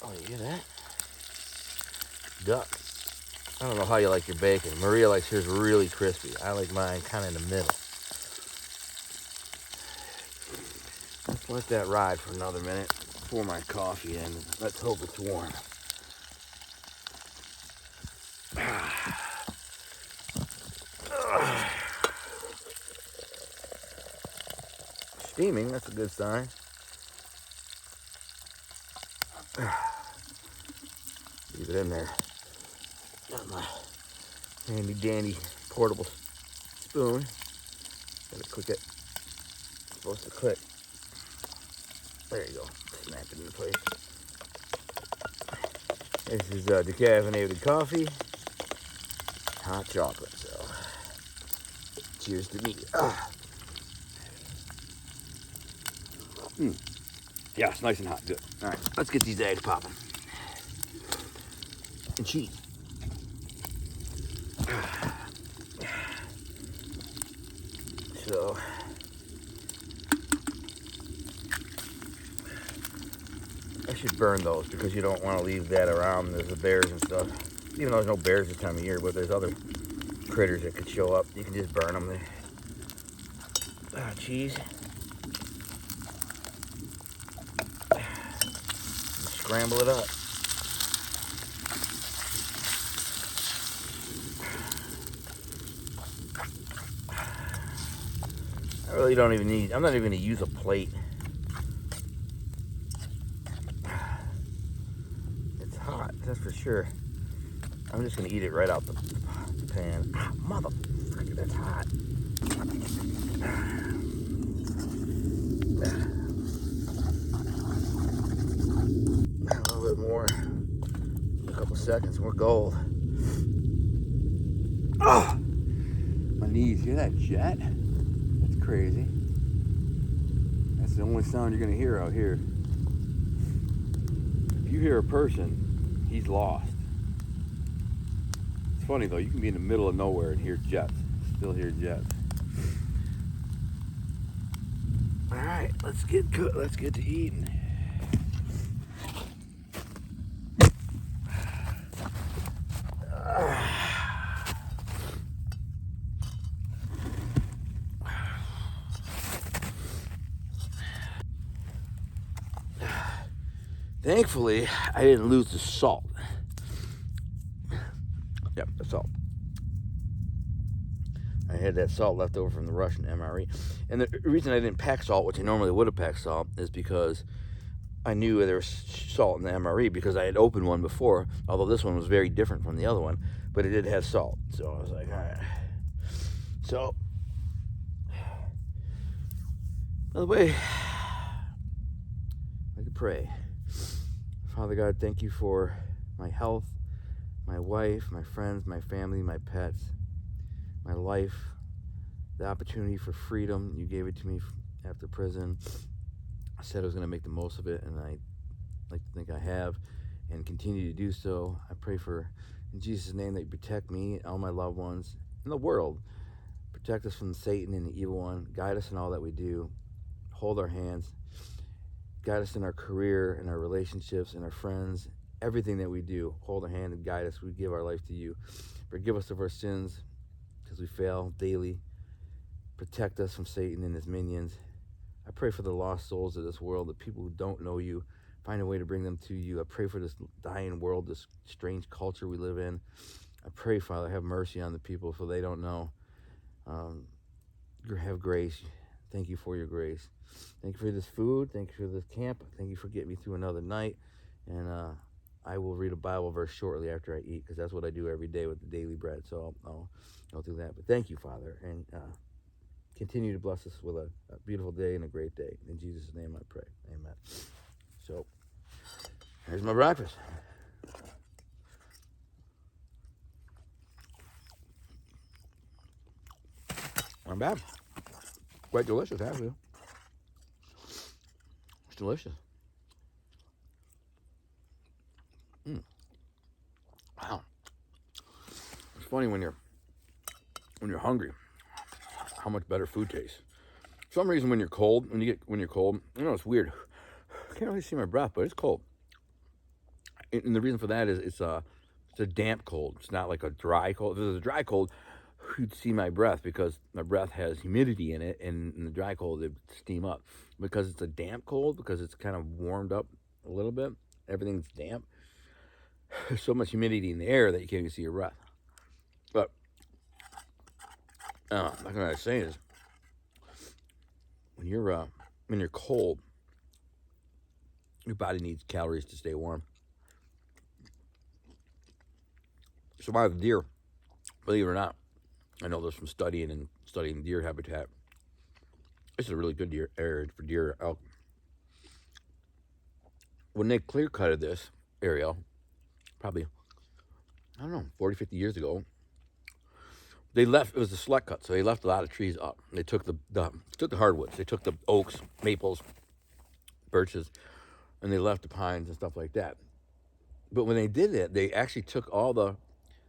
Oh, you hear that? Duck. I don't know how you like your bacon. Maria likes hers really crispy. I like mine kind of in the middle. Let's let that ride for another minute. Pour my coffee in. Let's hope it's warm. Steaming, that's a good sign. Leave it in there. Got my handy dandy portable spoon. Gotta click it. It's supposed to click. There you go. Snap it into place. This is decaffeinated coffee. Hot chocolate, so cheers to me. Yeah, it's nice and hot. Good. All right, let's get these eggs popping. And cheese. So, I should burn those because you don't want to leave that around. There's the bears and stuff. Even though there's no bears this time of year, but there's other critters that could show up. You can just burn them. Cheese. Scramble it up. I really don't even need, I'm not even going to use a plate. It's hot, that's for sure. I'm just going to eat it right out the pan. Motherfucker, that's hot. A little bit more. A couple seconds, we're gold. Oh! My knees, hear that jet? That's crazy. That's the only sound you're going to hear out here. If you hear a person, he's lost. It's funny though, you can be in the middle of nowhere and hear jets. Still hear jets. Alright, let's get to eating. Thankfully, I didn't lose the salt. Yep, the salt. I had that salt left over from the Russian MRE. And the reason I didn't pack salt, which I normally would have packed salt, is because I knew there was salt in the MRE because I had opened one before, although this one was very different from the other one, but it did have salt. So I was like, all right. So, by the way, I could pray. Father God, thank you for my health, my wife, my friends, my family, my pets, my life, the opportunity for freedom. You gave it to me after prison. I said I was going to make the most of it, and I like to think I have, and continue to do so. I pray for, in Jesus' name, that you protect me and all my loved ones in the world. Protect us from Satan and the evil one. Guide us in all that we do. Hold our hands. Guide us in our career, in our relationships, in our friends, everything that we do. Hold our hand and guide us. We give our life to you. Forgive us of our sins because we fail daily. Protect us from Satan and his minions. I pray for the lost souls of this world, the people who don't know you. Find a way to bring them to you. I pray for this dying world, this strange culture we live in. I pray, Father, have mercy on the people so they don't know. Have grace. Thank you for your grace. Thank you for this food. Thank you for this camp. Thank you for getting me through another night. And I will read a Bible verse shortly after I eat, because that's what I do every day with the daily bread. So I'll do that. But thank you, Father. And continue to bless us with a beautiful day and a great day. In Jesus' name I pray. Amen. So here's my breakfast. Not bad. Quite delicious, actually. It's delicious. Wow. It's funny when you're hungry, how much better food tastes. For some reason, when you're cold, it's weird. I can't really see my breath, but it's cold. And the reason for that is it's a damp cold. It's not like a dry cold. If it was a dry cold, you'd see my breath, because my breath has humidity in it, and in the dry cold, it would steam up. Because it's a damp cold, because it's kind of warmed up a little bit, everything's damp. There's so much humidity in the air that you can't even see your breath. But like what I was saying is, when you're cold, your body needs calories to stay warm. Survive deer, believe it or not. I know this from studying deer habitat. This is a really good area for deer elk. When they clear cutted this area, probably, 40, 50 years ago, they left, it was a select cut, so they left a lot of trees up. They took the hardwoods, they took the oaks, maples, birches, and they left the pines and stuff like that. But when they did it, they actually took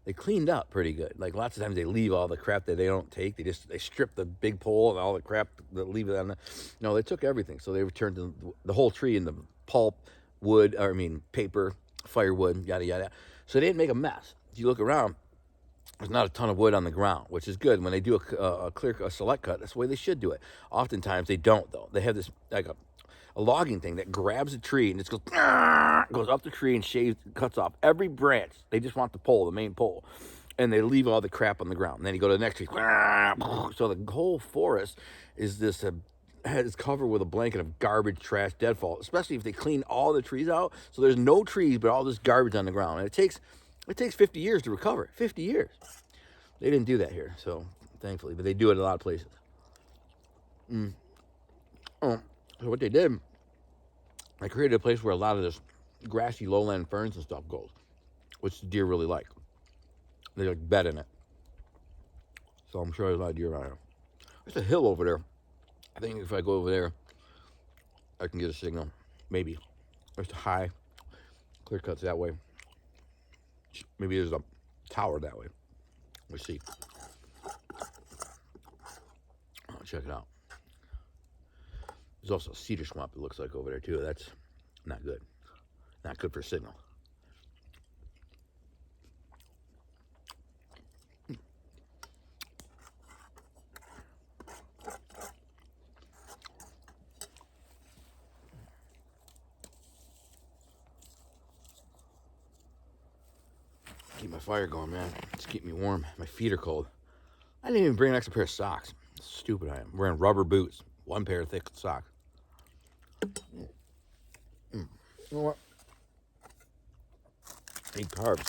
they cleaned up pretty good. Like, lots of times they leave all the crap that they don't take. They strip the big pole and all the crap, they leave it on the, no, they took everything. So they returned the whole tree into pulp, wood, paper, firewood, yada, yada. So they didn't make a mess. If you look around, there's not a ton of wood on the ground, which is good. When they do a select cut, that's the way they should do it. Oftentimes they don't, though. They have this, like a logging thing that grabs a tree and just goes up the tree and cuts off every branch. They just want the main pole, and they leave all the crap on the ground. And then you go to the next tree. So the whole forest is covered with a blanket of garbage, trash, deadfall, especially if they clean all the trees out. So there's no trees, but all this garbage on the ground. And it takes 50 years to recover. 50 years. They didn't do that here, so thankfully, but they do it in a lot of places. So what they did, they created a place where a lot of this grassy lowland ferns and stuff goes, which the deer really like. They like bed in it. So I'm sure there's a lot of deer around here. There's a hill over there. I think if I go over there, I can get a signal. Maybe. There's a high, clear cuts that way. Maybe there's a tower that way. Let's see. I'll check it out. There's also a cedar swamp, it looks like, over there, too. That's not good. Not good for signal. Keep my fire going, man. Just keep me warm. My feet are cold. I didn't even bring an extra pair of socks. Stupid I am. I'm wearing rubber boots. One pair of thick socks. You know what? I need carbs.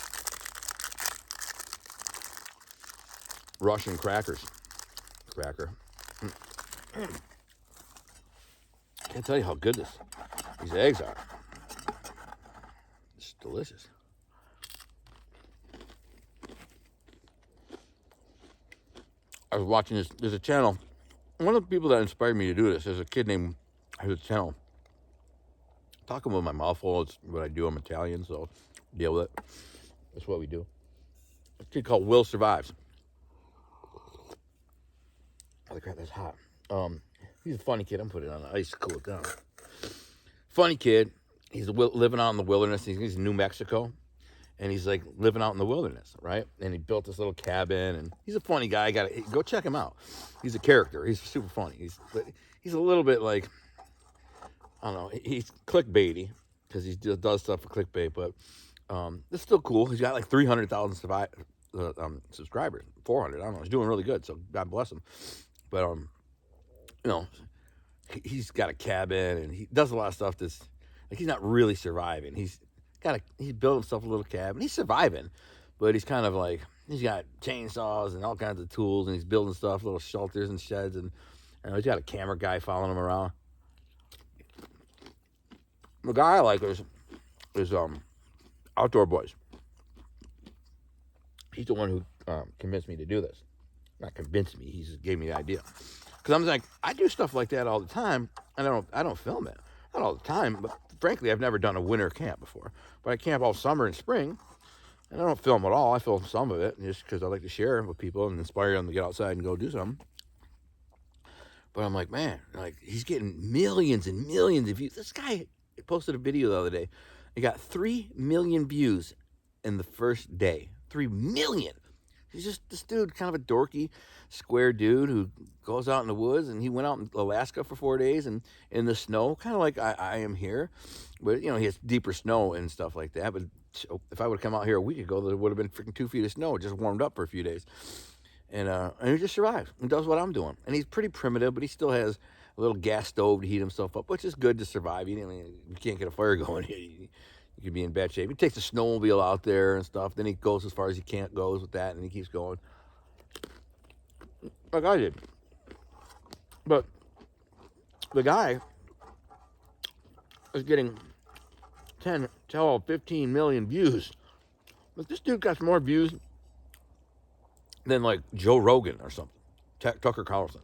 Russian crackers. Cracker. Can't tell you how good these eggs are. It's delicious. I was watching this. There's a channel. One of the people that inspired me to do this is a kid named, has a channel. Talking with my mouth full. It's what I do. I'm Italian, so deal with it. That's what we do. A kid called Will Survives. Holy crap, that's hot. He's a funny kid. I'm putting it on the ice to cool it down. Funny kid. He's living out in the wilderness. He's in New Mexico. And he's like living out in the wilderness, right? And he built this little cabin, and he's a funny guy. Go check him out. He's a character. He's super funny. He's a little bit like, I don't know, he's clickbaity because he does stuff for clickbait, but it's still cool. He's got like 300,000 subscribers, 400. I don't know. He's doing really good, so God bless him. But you know, he's got a cabin and he does a lot of stuff that's like he's not really surviving. He's built himself a little cabin. He's surviving, but he's kind of like he's got chainsaws and all kinds of tools and he's building stuff, little shelters and sheds, and he's got a camera guy following him around. The guy I like is Outdoor Boys. He's the one who convinced me to do this. Not convinced me. He just gave me the idea. Because I'm like, I do stuff like that all the time, and I don't film it. Not all the time, but frankly, I've never done a winter camp before. But I camp all summer and spring, and I don't film at all. I film some of it just because I like to share it with people and inspire them to get outside and go do something. But I'm like, man, like he's getting millions and millions of views. This guy posted a video the other day. He got 3 million views in the first day. 3 million. He's just this dude, kind of a dorky, square dude who goes out in the woods, and he went out in Alaska for 4 days and in the snow, kind of like I am here. But, you know, he has deeper snow and stuff like that. But if I would have come out here a week ago, there would have been freaking 2 feet of snow. It just warmed up for a few days. And he just survives and does what I'm doing. And he's pretty primitive, but he still has a little gas stove to heat himself up, which is good to survive. You can't get a fire going. You could be in bad shape. He takes the snowmobile out there and stuff. Then he goes as far as he can't go with that, and he keeps going. Like I did. But the guy is getting 10, 12, 15 million views. But this dude got more views than like Joe Rogan or something. Tucker Carlson.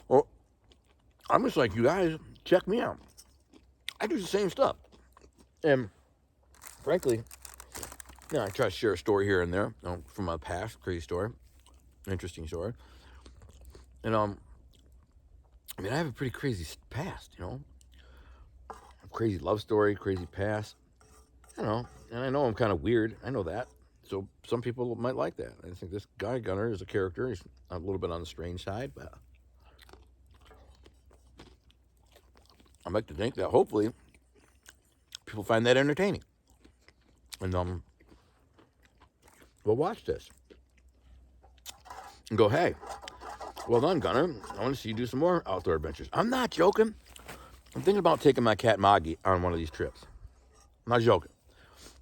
Well, I'm just like, you guys, check me out. I do the same stuff. And frankly, I try to share a story here and there, from my past, crazy story, interesting story. And I have a pretty crazy past, a crazy love story, crazy past. And I know I'm kind of weird. I know that. So some people might like that. I think this guy Gunner is a character. He's a little bit on the strange side, but I'd like to think that hopefully people find that entertaining. And we'll watch this and go, hey, well done, Gunner. I want to see you do some more outdoor adventures. I'm not joking. I'm thinking about taking my cat Maggie on one of these trips. I'm not joking.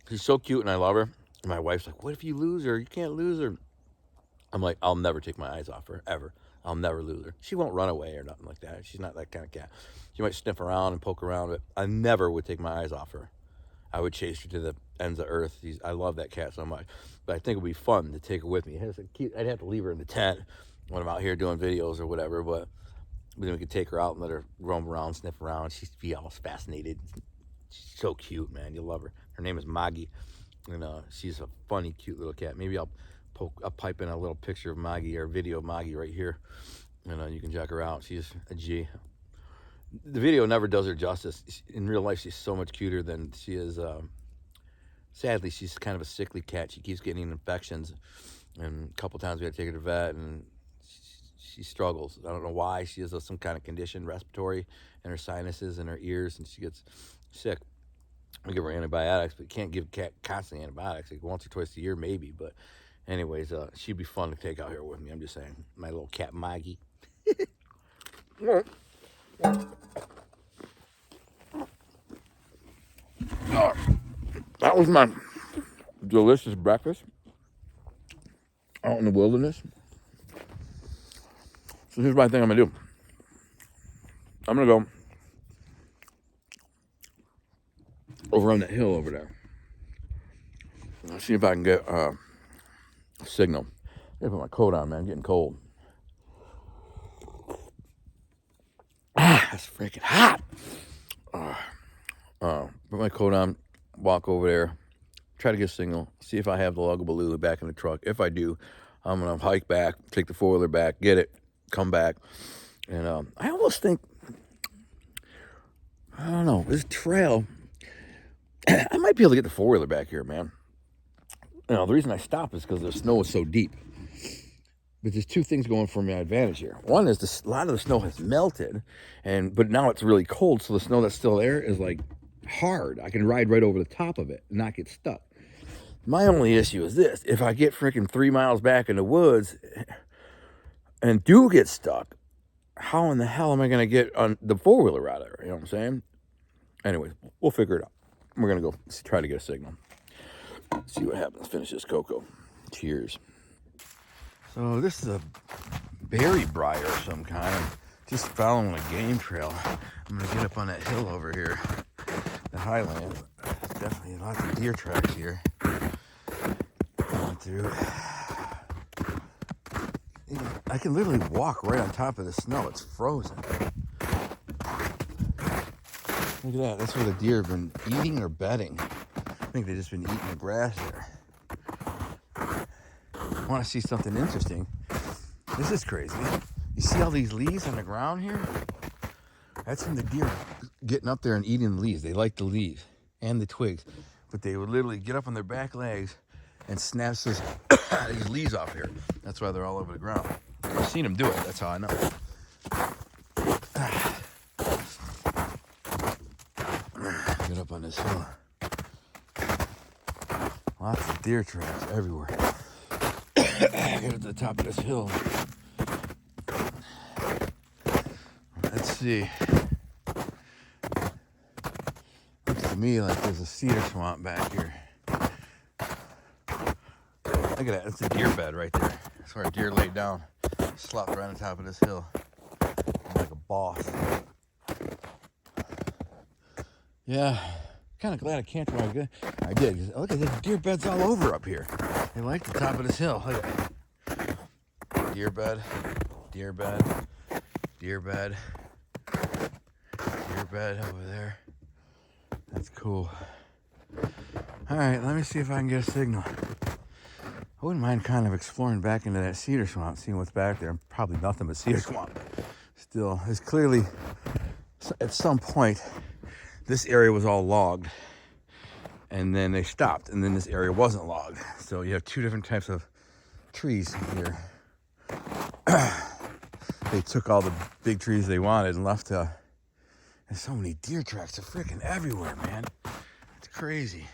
She's so cute and I love her. And my wife's like, what if you lose her? You can't lose her. I'm like, I'll never take my eyes off her, ever. I'll never lose her. She won't run away or nothing like that. She's not that kind of cat. She might sniff around and poke around, but I never would take my eyes off her. I would chase her to the ends of earth. I love that cat so much. But I think it would be fun to take her with me. I'd have to leave her in the tent when I'm out here doing videos or whatever, but then we could take her out and let her roam around, sniff around. She'd be all fascinated. She's so cute, man. You'll love her. Her name is Maggie. And she's a funny, cute little cat. Maybe I'll pipe in a little picture of Maggie or video of Maggie right here. And you can check her out. She's a G. The video never does her justice. In real life, she's so much cuter than she is. Sadly, she's kind of a sickly cat. She keeps getting infections. And a couple times we had to take her to vet, and she struggles. I don't know why. She has some kind of condition, respiratory, in her sinuses and her ears, and she gets sick. We give her antibiotics, but you can't give a cat constant antibiotics. Like once or twice a year, maybe. But anyways, she'd be fun to take out here with me. I'm just saying. My little cat, Maggie. That was my delicious breakfast out in the wilderness. So here's what I think I'm going to do. I'm going to go over on that hill over there. I'll see if I can get a signal. I gotta put my coat on, man. I'm getting cold. It's freaking hot. Put my coat on, walk over there, try to get a signal, see if I have the Luggabaloo back in the truck. If I do, I'm going to hike back, take the four-wheeler back, get it, come back. And I almost think, I don't know, this trail, I might be able to get the four-wheeler back here, man. The reason I stopped is because the snow is so deep. But there's two things going for my advantage here. One is a lot of the snow has melted, but now it's really cold, so the snow that's still there is like hard. I can ride right over the top of it and not get stuck. My only issue is this: if I get freaking 3 miles back in the woods and do get stuck, how in the hell am I going to get on the four-wheeler out of there? You know what I'm saying? Anyways, we'll figure it out. We're going to go try to get a signal. See what happens. Finish this cocoa. Cheers. So this is a berry briar of some kind. I'm just following a game trail. I'm going to get up on that hill over here. The highland. There's definitely lots of deer tracks here. Going through. I can literally walk right on top of the snow. It's frozen. Look at that. That's where the deer have been eating or bedding. I think they've just been eating the grass there. I want to see something interesting. This is crazy. You see all these leaves on the ground here? That's from the deer getting up there and eating the leaves. They like the leaves and the twigs. But they would literally get up on their back legs and snatch these leaves off here. That's why they're all over the ground. I've seen them do it. That's how I know. Get up on this hill. Lots of deer tracks everywhere. Get up to the top of this hill. Let's see. Looks to me like there's a cedar swamp back here. Look at that. That's a deer bed right there. That's where a deer laid down. Slopped right on top of this hill. Like a boss. Yeah. Kind of glad I camped where I did. Look at the deer beds all over up here. They like the top of this hill. Look at that. Deer bed. Deer bed. Deer bed. Deer bed over there. That's cool. Alright, let me see if I can get a signal. I wouldn't mind kind of exploring back into that cedar swamp, seeing what's back there. Probably nothing but cedar swamp. Still, there's clearly, at some point, this area was all logged. And then they stopped, and then this area wasn't logged. So you have two different types of trees here. They took all the big trees they wanted and left there's so many deer tracks. They're freaking everywhere, man. It's crazy.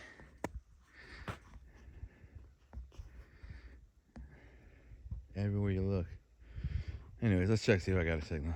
Everywhere you look. Anyways, let's check, see if I got a signal.